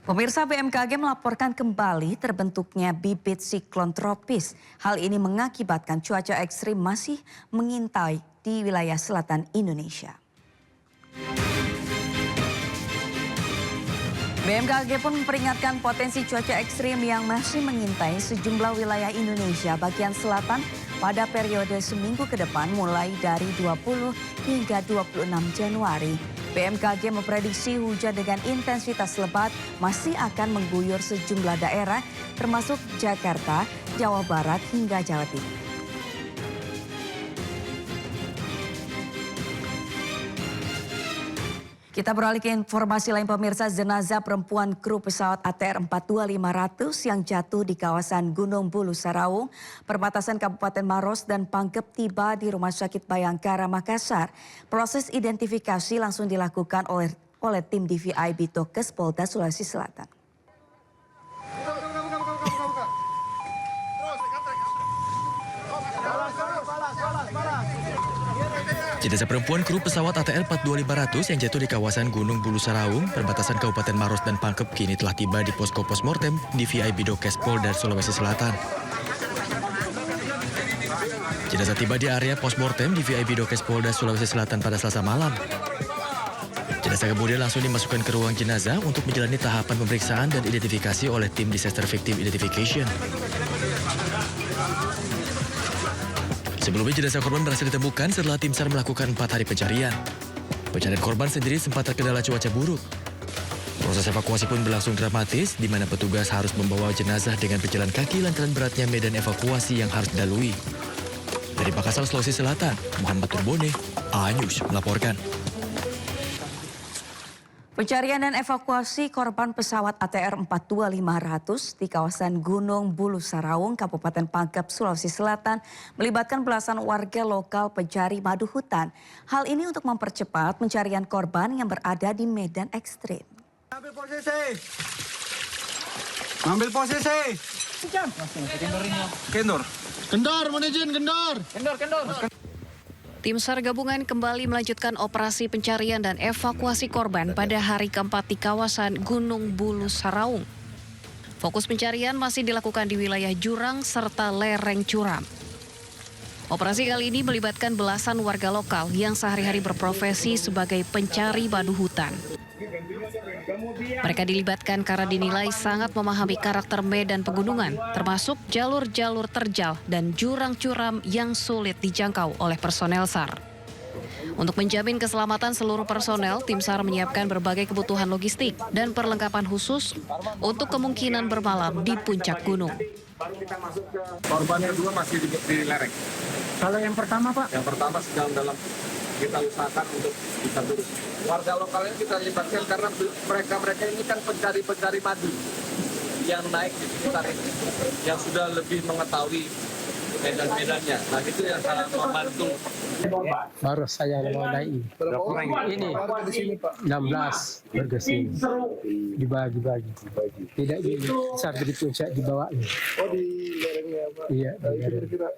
Pemirsa, BMKG melaporkan kembali terbentuknya bibit siklon tropis. Hal ini mengakibatkan cuaca ekstrim masih mengintai di wilayah selatan Indonesia. BMKG pun memperingatkan potensi cuaca ekstrim yang masih mengintai sejumlah wilayah Indonesia bagian selatan pada periode seminggu ke depan mulai dari 20 hingga 26 Januari. BMKG memprediksi hujan dengan intensitas lebat masih akan mengguyur sejumlah daerah termasuk Jakarta, Jawa Barat hingga Jawa Timur. Kita beralih ke informasi lain pemirsa, jenazah perempuan kru pesawat ATR 42500 yang jatuh di kawasan Gunung Bulu Saraung, perbatasan Kabupaten Maros dan Pangkep tiba di Rumah Sakit Bayangkara Makassar. Proses identifikasi langsung dilakukan oleh tim DVI Bitokes Polda Sulawesi Selatan. Jenazah perempuan kru pesawat ATR 42500 yang jatuh di kawasan Gunung Bulu Saraung, perbatasan Kabupaten Maros dan Pangkep kini telah tiba di posko postmortem DVI Bitokes Polda Sulawesi Selatan. Jenazah tiba di area postmortem DVI Bitokes Polda Sulawesi Selatan pada Selasa malam. Jenazah kemudian langsung dimasukkan ke ruang jenazah untuk menjalani tahapan pemeriksaan dan identifikasi oleh tim Disaster Victim Identification. Sebelumnya jenazah korban berhasil ditemukan setelah tim SAR melakukan 4 hari pencarian. Pencarian korban sendiri sempat terkendala cuaca buruk. Proses evakuasi pun berlangsung dramatis, di mana petugas harus membawa jenazah dengan berjalan kaki lantaran beratnya medan evakuasi yang harus dilalui. Dari Makassar, Sulawesi Selatan, Muhammad Turbone, A-News melaporkan. Pencarian dan evakuasi korban pesawat ATR 42500 di kawasan Gunung Bulu Saraung, Kabupaten Pangkep, Sulawesi Selatan melibatkan belasan warga lokal pencari madu hutan. Hal ini untuk mempercepat pencarian korban yang berada di medan ekstrim. Ambil posisi. Ambil posisi. Kendor. Kendor, mana izin kendor. Kendor. Tim SAR gabungan kembali melanjutkan operasi pencarian dan evakuasi korban pada hari keempat di kawasan Gunung Bulu Saraung. Fokus pencarian masih dilakukan di wilayah jurang serta lereng curam. Operasi kali ini melibatkan belasan warga lokal yang sehari-hari berprofesi sebagai pencari madu hutan. Mereka dilibatkan karena dinilai sangat memahami karakter medan pegunungan, termasuk jalur-jalur terjal dan jurang curam yang sulit dijangkau oleh personel SAR. Untuk menjamin keselamatan seluruh personel, tim SAR menyiapkan berbagai kebutuhan logistik dan perlengkapan khusus untuk kemungkinan bermalam di puncak gunung. Korban kedua masih di lereng. Kalau yang pertama, Pak? Yang pertama sedang dalam kita usahakan untuk bisa turun. Warga lokalnya kita libatkan karena mereka ini kan pencari madu yang naik di sekitar ini, yang sudah lebih mengetahui medan-medannya. Nah itu yang sangat membantu. Baru saya mau naik. Ini 16 bergesing. Dibagi-bagi. Tidak ini saat di puncak dibawa. Oh di lerengnya Pak? Iya, di lereng.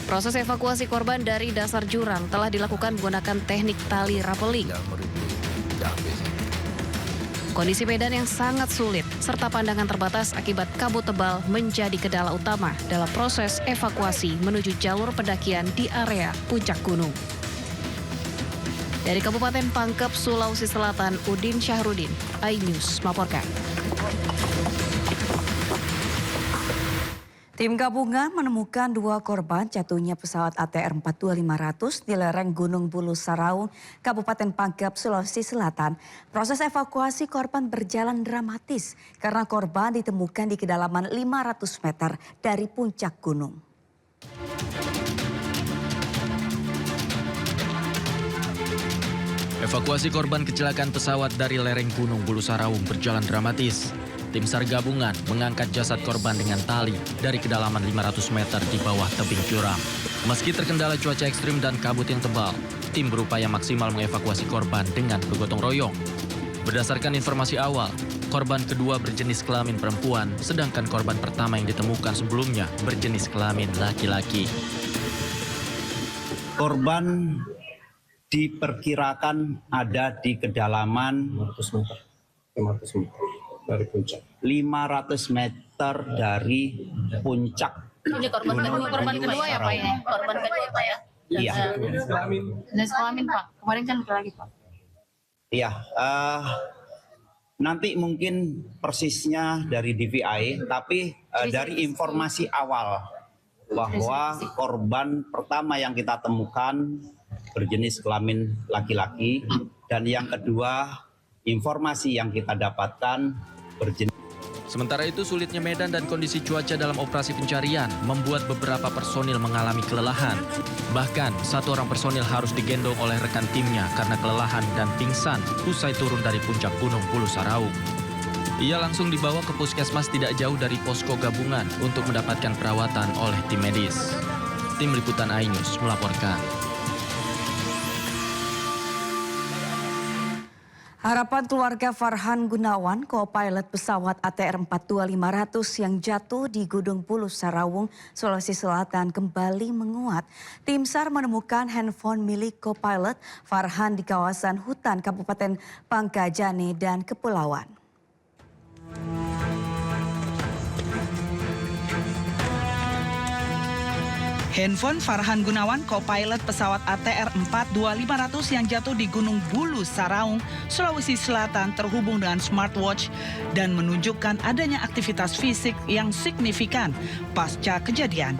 Proses evakuasi korban dari dasar jurang telah dilakukan menggunakan teknik tali rappelling. Kondisi medan yang sangat sulit serta pandangan terbatas akibat kabut tebal menjadi kendala utama dalam proses evakuasi menuju jalur pendakian di area puncak gunung. Dari Kabupaten Pangkep, Sulawesi Selatan, Udin Syahrudin, A-News melaporkan. Tim gabungan menemukan 2 korban jatuhnya pesawat ATR 42500 di lereng Gunung Bulu Saraung, Kabupaten Pangkep, Sulawesi Selatan. Proses evakuasi korban berjalan dramatis karena korban ditemukan di kedalaman 500 meter dari puncak gunung. Evakuasi korban kecelakaan pesawat dari lereng Gunung Bulu Saraung berjalan dramatis. Tim SAR gabungan mengangkat jasad korban dengan tali dari kedalaman 500 meter di bawah tebing curam. Meski terkendala cuaca ekstrim dan kabut yang tebal, tim berupaya maksimal mengevakuasi korban dengan bergotong royong. Berdasarkan informasi awal, korban kedua berjenis kelamin perempuan, sedangkan korban pertama yang ditemukan sebelumnya berjenis kelamin laki-laki. Korban diperkirakan ada di kedalaman 500 meter dari puncak. 500 meter dari puncak. Ini korban kedua ya Pak ya? Korban kedua Pak ya? Iya. Jenis kelamin Pak. Kemarin kan lagi Pak. Iya. Nanti mungkin persisnya dari DVI, tapi dari informasi awal bahwa korban pertama yang kita temukan berjenis kelamin laki-laki, dan yang kedua informasi yang kita dapatkan berjenis. Sementara itu, sulitnya medan dan kondisi cuaca dalam operasi pencarian membuat beberapa personil mengalami kelelahan. Bahkan, 1 orang personil harus digendong oleh rekan timnya karena kelelahan dan pingsan usai turun dari puncak Gunung Bulu Saraung. Ia langsung dibawa ke puskesmas tidak jauh dari posko gabungan untuk mendapatkan perawatan oleh tim medis. Tim Liputan iNews melaporkan. Harapan keluarga Farhan Gunawan, co-pilot pesawat ATR 42500 yang jatuh di Gunung Bulu Saraung, Sulawesi Selatan kembali menguat. Tim SAR menemukan handphone milik co-pilot Farhan di kawasan hutan Kabupaten Pangkajane dan Kepulauan. Handphone Farhan Gunawan, co-pilot pesawat ATR 42500 yang jatuh di Gunung Bulu Saraung, Sulawesi Selatan terhubung dengan smartwatch dan menunjukkan adanya aktivitas fisik yang signifikan pasca kejadian.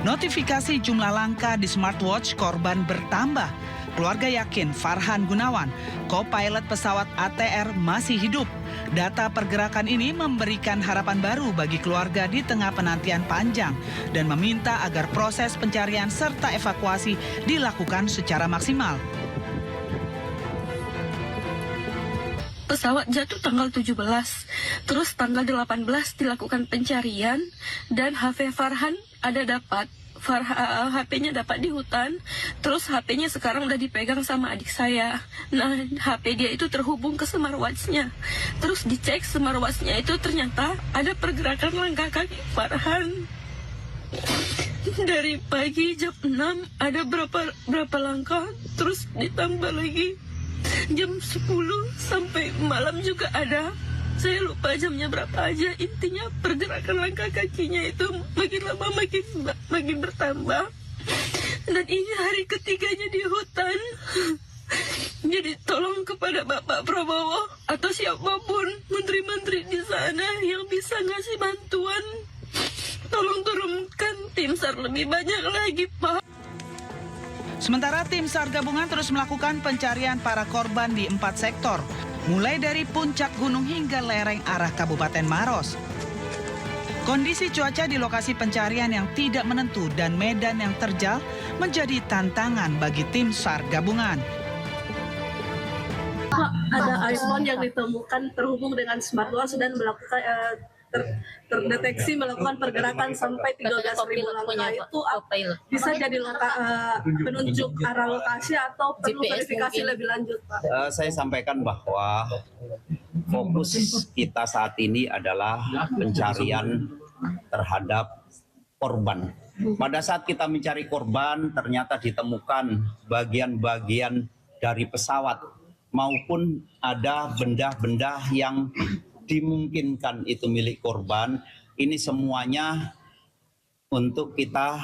Notifikasi jumlah langkah di smartwatch korban bertambah. Keluarga yakin Farhan Gunawan, co-pilot pesawat ATR masih hidup. Data pergerakan ini memberikan harapan baru bagi keluarga di tengah penantian panjang dan meminta agar proses pencarian serta evakuasi dilakukan secara maksimal. Pesawat jatuh tanggal 17, terus tanggal 18 dilakukan pencarian dan HP Farhan ada dapat. HP-nya dapat di hutan, terus HP-nya sekarang udah dipegang sama adik saya. Nah, HP dia itu terhubung ke smartwatch-nya. Terus dicek smartwatch-nya itu ternyata ada pergerakan langkah kaki Farhan. Dari pagi jam 6 ada berapa langkah, terus ditambah lagi jam 10 sampai malam juga ada. Saya lupa jamnya berapa aja, intinya pergerakan langkah kakinya itu makin lama makin bertambah. Dan ini hari ketiganya di hutan. Jadi tolong kepada Bapak Prabowo atau siapapun menteri-menteri di sana yang bisa ngasih bantuan, tolong turunkan tim SAR lebih banyak lagi, Pak. Sementara tim SAR gabungan terus melakukan pencarian para korban di 4 sektor, mulai dari puncak gunung hingga lereng arah Kabupaten Maros. Kondisi cuaca di lokasi pencarian yang tidak menentu dan medan yang terjal menjadi tantangan bagi tim SAR gabungan. Ada iPhone yang ditemukan terhubung dengan smartwatch dan melakukan terdeteksi melakukan pergerakan sampai 13.000 langkah. Itu bisa jadi penunjuk arah lokasi atau perlu verifikasi lebih lanjut, Pak? Saya sampaikan bahwa fokus kita saat ini adalah pencarian terhadap korban. Pada saat kita mencari korban, ternyata ditemukan bagian-bagian dari pesawat maupun ada benda-benda yang dimungkinkan itu milik korban. Ini semuanya untuk kita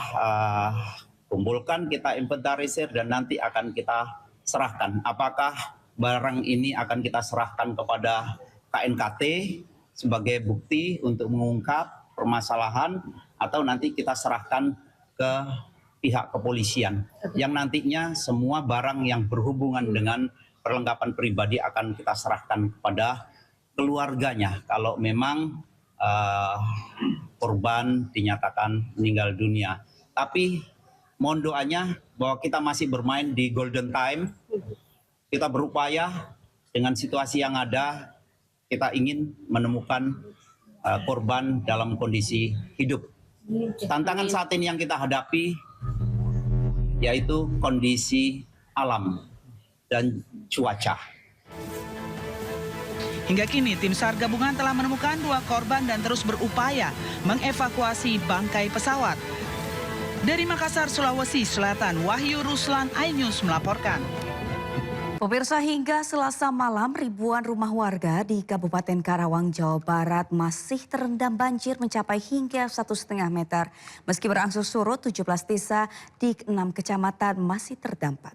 kumpulkan, kita inventarisir dan nanti akan kita serahkan. Apakah barang ini akan kita serahkan kepada KNKT sebagai bukti untuk mengungkap permasalahan atau nanti kita serahkan ke pihak kepolisian yang nantinya semua barang yang berhubungan dengan perlengkapan pribadi akan kita serahkan kepada keluarganya kalau memang korban dinyatakan meninggal dunia. Tapi mohon doanya bahwa kita masih bermain di golden time. Kita berupaya dengan situasi yang ada, kita ingin menemukan korban dalam kondisi hidup. Tantangan saat ini yang kita hadapi yaitu kondisi alam dan cuaca. Hingga kini tim SAR gabungan telah menemukan 2 korban dan terus berupaya mengevakuasi bangkai pesawat. Dari Makassar, Sulawesi Selatan, Wahyu Ruslan, iNews melaporkan. Pemirsa, hingga Selasa malam ribuan rumah warga di Kabupaten Karawang, Jawa Barat masih terendam banjir mencapai hingga 1,5 meter. Meski berangsur surut, 17 desa di 6 kecamatan masih terdampak.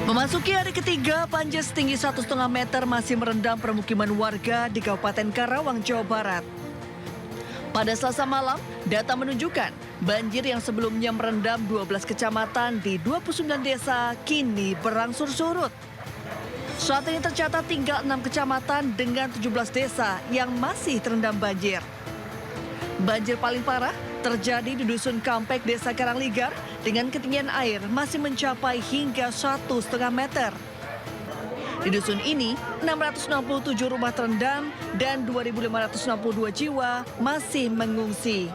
Memasuki hari ketiga, banjir setinggi 1,5 meter masih merendam permukiman warga di Kabupaten Karawang, Jawa Barat. Pada Selasa malam, data menunjukkan banjir yang sebelumnya merendam 12 kecamatan di 29 desa kini berangsur surut. Saat ini tercatat tinggal 6 kecamatan dengan 17 desa yang masih terendam banjir. Banjir paling parah terjadi di Dusun Kampek, Desa Karangligar dengan ketinggian air masih mencapai hingga 1,5 meter. Di dusun ini, 667 rumah terendam dan 2.562 jiwa masih mengungsi.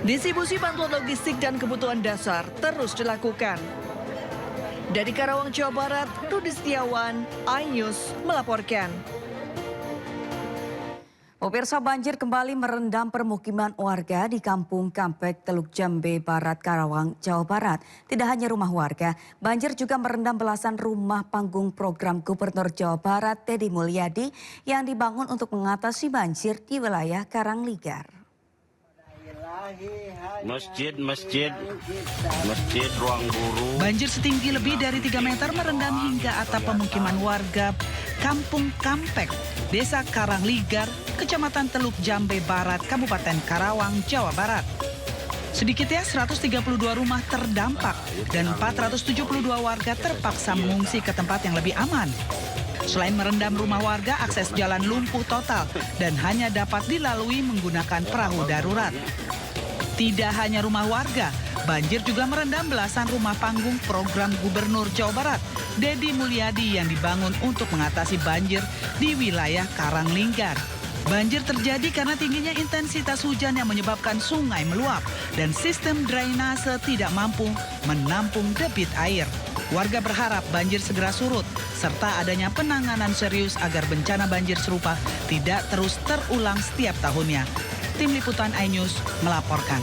Distribusi bantuan logistik dan kebutuhan dasar terus dilakukan. Dari Karawang, Jawa Barat, Rudi Setiawan, iNews melaporkan. Pemirsa, banjir kembali merendam permukiman warga di Kampung Kampek, Teluk Jambe Barat, Karawang, Jawa Barat. Tidak hanya rumah warga, banjir juga merendam belasan rumah panggung program Gubernur Jawa Barat Deddy Mulyadi yang dibangun untuk mengatasi banjir di wilayah Karangligar. Masjid, ruang guru. Banjir setinggi lebih dari 3 meter merendam hingga atap pemukiman warga Kampung Kampek, Desa Karangligar, Kecamatan Teluk Jambe Barat, Kabupaten Karawang, Jawa Barat. Sedikitnya 132 rumah terdampak dan 472 warga terpaksa mengungsi ke tempat yang lebih aman. Selain merendam rumah warga, akses jalan lumpuh total dan hanya dapat dilalui menggunakan perahu darurat. Tidak hanya rumah warga, banjir juga merendam belasan rumah panggung program Gubernur Jawa Barat Deddy Mulyadi yang dibangun untuk mengatasi banjir di wilayah Karangligar. Banjir terjadi karena tingginya intensitas hujan yang menyebabkan sungai meluap dan sistem drainase tidak mampu menampung debit air. Warga berharap banjir segera surut serta adanya penanganan serius agar bencana banjir serupa tidak terus terulang setiap tahunnya. Tim Liputan iNews melaporkan.